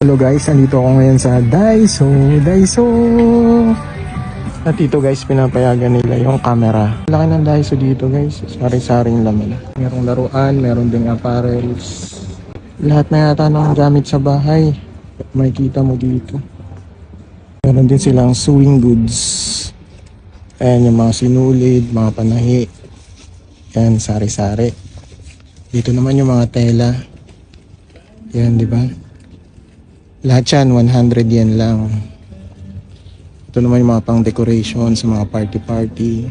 Hello guys, andito ako ngayon sa Daiso. At dito guys, pinapayagan nila yung camera. Laki ng Daiso dito guys, sari-saring laman. Merong laruan, meron ding apparels. Lahat na yata ng gamit sa bahay, makikita mo dito. Meron din silang sewing goods. Ayan yung mga sinulid, mga panahi. Ayan, sari-sari. Dito naman yung mga tela. Ayan, di ba? Lahat yan, 100 yen lang. Ito naman yung mga pang decoration sa mga party-party.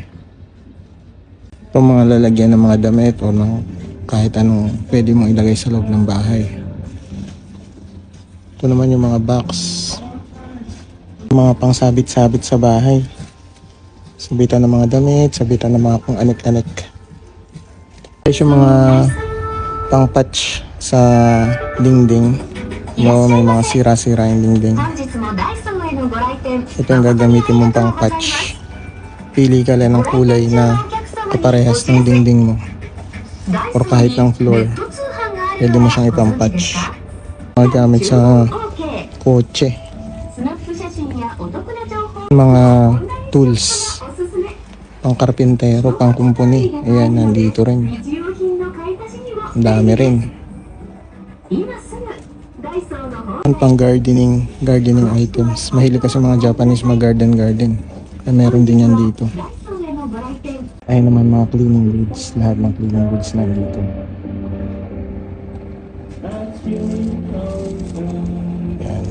Ito mga lalagyan ng mga damit o kahit anong pwede mong ilagay sa loob ng bahay. Ito naman yung mga box. Mga pang sabit-sabit sa bahay. Sabitan ng mga damit, sabitan ng mga pang anik-anik. Ito yung mga pang patch sa dingding. No, may mga sira-sira yung dingding. Ito yung gagamitin mong pang patch. Pili ka lang ng kulay na kaparehas ng dingding mo. Or kahit ng floor. Pwede mo siyang ipang patch. Magamit sa kotse. Mga tools. Pang karpintero, pang kumpuni. Ayan, nandito rin. Ang dami rin. Pang gardening items. Mahilig kasi mga Japanese mag-garden. Kaya meron din yan dito. Ay naman mga cleaning goods. Lahat ng cleaning goods nandito. Yan.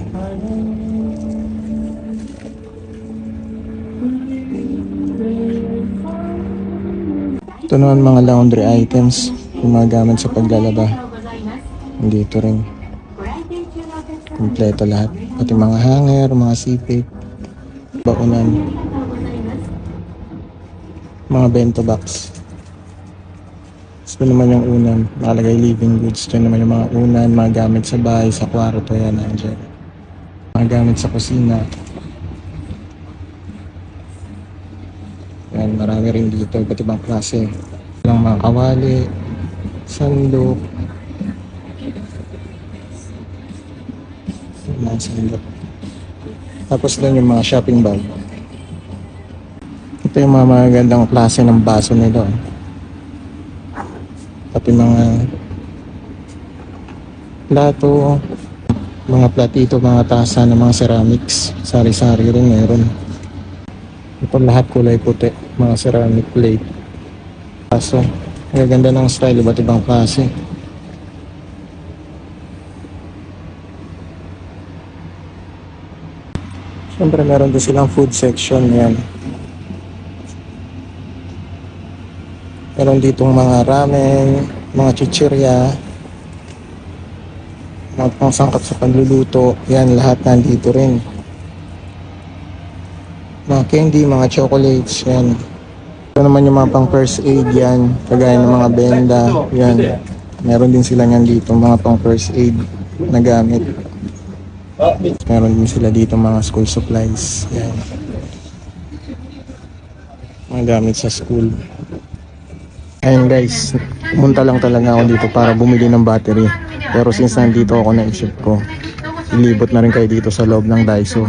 Ito naman mga laundry items. Yung mga gamit sa paglalaba. Nandito rin. Kompleto lahat. Pati mga hanger, mga sipit, bakunan, mga bento box. Ito naman yung unan. Nakalagay living goods. Ito naman yung mga unan, mga gamit sa bahay, sa kwarto. Yan, nandiyan. Mga gamit sa kusina. Yan, marami rin dito. Iba't ibang klase. Walang mga kawali, sandok. Tapos lang yung mga shopping bag. Ito yung mga magandang klase ng baso nito. Pati mga plato, mga platito, mga tasa ng mga ceramics. Sari-sari rin meron. Ito lahat kulay puti. Mga ceramic plate. Baso. Ang ganda ng style, iba't ibang klase. Siyempre meron din silang food section. Yan. Meron ditong mga ramen, mga chichirya, mga pangsangkap sa panluluto. Yan, lahat nandito rin. Mga candy, mga chocolates. Yan. Ito naman yung mga pang first aid. Yan, kagaya ng mga benda. Yan. Meron din sila yan dito, mga pang first aid na gamit. Meron din sila dito mga school supplies. Yan. Mga gamit sa school. Ayun guys, pumunta lang talaga ako dito para bumili ng battery. Pero since nandito ako, naisip ko, ilibot na rin kayo dito sa loob ng Daiso.